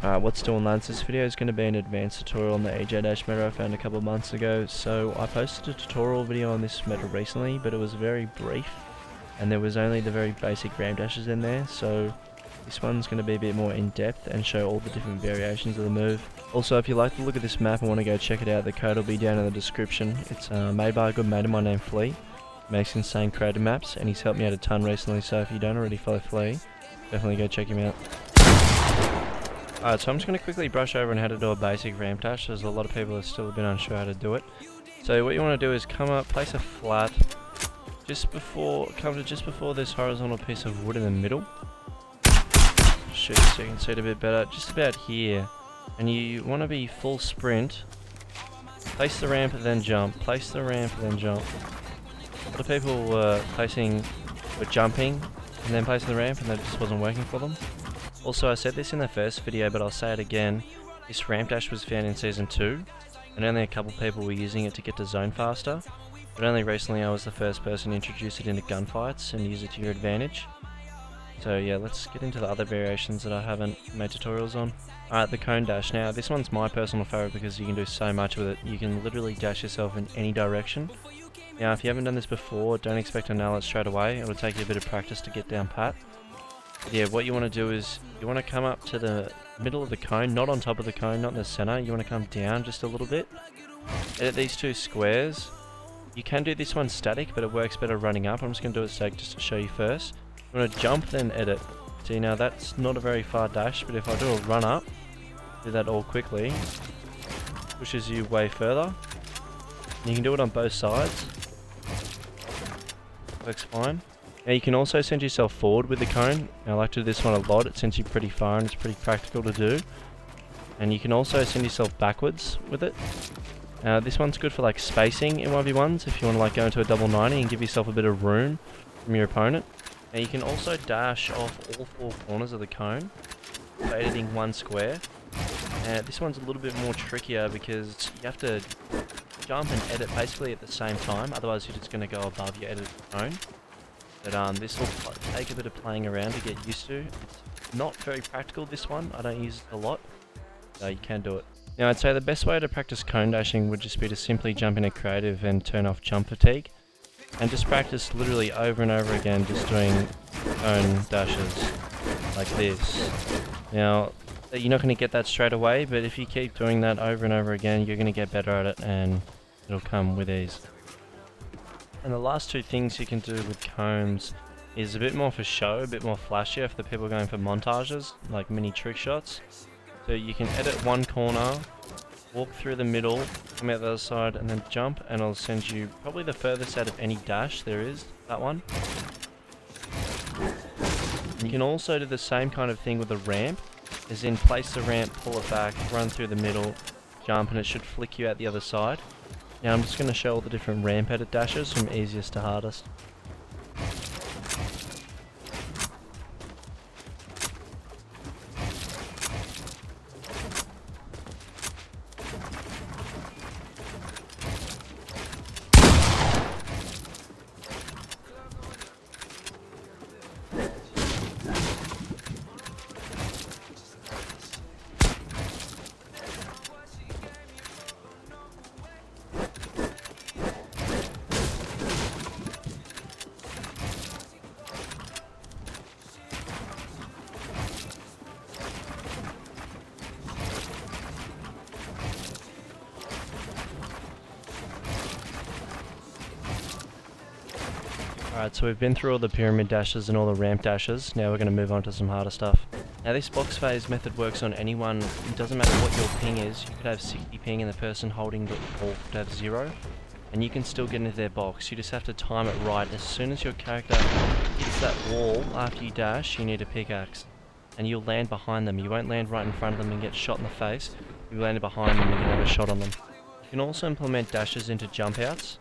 What's doing, lads? This video is going to be an advanced tutorial on the EJLad meta I found a couple of months ago. So I posted a tutorial video on this meta recently, but it was very brief and there was only the very basic ramp dashes in there. So this one's going to be a bit more in depth and show all the different variations of the move. Also, if you like the look of this map and want to go check it out, the code will be down in the description. It's made by a good mate of mine named Flea. He makes insane creative maps and he's helped me out a ton recently, so if you don't already follow Flea, definitely go check him out. Alright, so I'm just going to quickly brush over on how to do a basic ramp dash, as a lot of people are still a bit unsure how to do it. So what you want to do is come up, place a flat, come to just before this horizontal piece of wood in the middle. Shoot so you can see it a bit better, just about here. And you want to be full sprint. Place the ramp and then jump, place the ramp and then jump. A lot of people were jumping and then placing the ramp and that just wasn't working for them. Also, I said this in the first video, but I'll say it again. This ramp dash was found in Season 2, and only a couple people were using it to get to zone faster. But only recently I was the first person to introduce it into gunfights and use it to your advantage. So yeah, let's get into the other variations that I haven't made tutorials on. Alright, the cone dash. Now, this one's my personal favourite because you can do so much with it. You can literally dash yourself in any direction. Now, if you haven't done this before, don't expect to nail it straight away. It'll take you a bit of practice to get down pat. Yeah, what you want to do is, you want to come up to the middle of the cone, not on top of the cone, not in the center. You want to come down just a little bit. Edit these two squares. You can do this one static, but it works better running up. I'm just going to do it static just to show you first. You want to jump, then edit. See, now that's not a very far dash, but if I do a run up, do that all quickly, pushes you way further. And you can do it on both sides. Works fine. Now you can also send yourself forward with the cone. Now, I like to do this one a lot, it sends you pretty far and it's pretty practical to do. And you can also send yourself backwards with it. This one's good for like spacing in 1v1s if you want to like go into a double 90 and give yourself a bit of room from your opponent. Now you can also dash off all four corners of the cone by editing one square. This one's a little bit more trickier because you have to jump and edit basically at the same time, otherwise you're just going to go above your edited cone. But this will take a bit of playing around to get used to. It's not very practical, this one. I don't use it a lot. So you can do it. Now, I'd say the best way to practice cone dashing would just be to simply jump into creative and turn off jump fatigue. And just practice literally over and over again, just doing cone dashes like this. Now, you're not going to get that straight away, but if you keep doing that over and over again, you're going to get better at it and it'll come with ease. And the last two things you can do with cones is a bit more for show, a bit more flashier for the people going for montages, like mini trick shots. So you can edit one corner, walk through the middle, come out the other side, and then jump, and it'll send you probably the furthest out of any dash there is, that one. You can also do the same kind of thing with the ramp, as in place the ramp, pull it back, run through the middle, jump, and it should flick you out the other side. Now I'm just going to show all the different ramp edit dashes from easiest to hardest. Alright, so we've been through all the pyramid dashes and all the ramp dashes. Now we're going to move on to some harder stuff. Now this box phase method works on anyone. It doesn't matter what your ping is. You could have 60 ping and the person holding the ball could have 0. And you can still get into their box. You just have to time it right. As soon as your character hits that wall after you dash, you need a pickaxe. And you'll land behind them. You won't land right in front of them and get shot in the face. You land behind them and you can have a shot on them. You can also implement dashes into jump outs.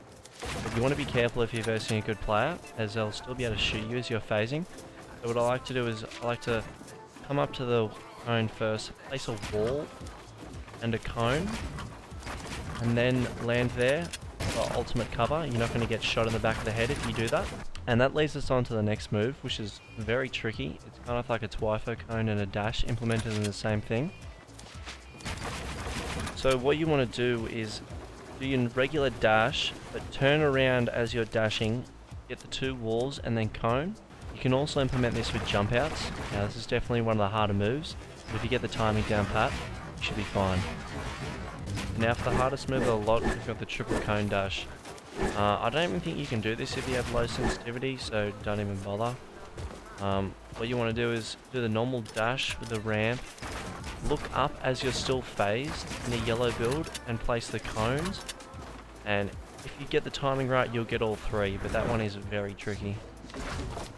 But you want to be careful if you're versing a good player, as they'll still be able to shoot you as you're phasing. So what I like to do is, I like to come up to the cone first, place a wall and a cone, and then land there for ultimate cover. You're not going to get shot in the back of the head if you do that. And that leads us on to the next move, which is very tricky. It's kind of like a Twifo cone and a dash implemented in the same thing. So what you want to do is do your regular dash, but turn around as you're dashing, get the 2 walls and then cone. You can also implement this with jump outs. Now this is definitely one of the harder moves, but if you get the timing down pat, you should be fine. Now for the hardest move of the lot, we've got the triple cone dash. I don't even think you can do this if you have low sensitivity, so don't even bother. What you want to do is do the normal dash with the ramp, look up as you're still phased in the yellow build and place the cones, and if you get the timing right you'll get all 3, but that one is very tricky.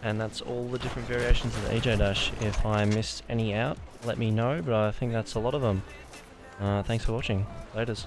And that's all the different variations of the EJ dash. If I missed any out, let me know, but I think that's a lot of them. Thanks for watching. Laters.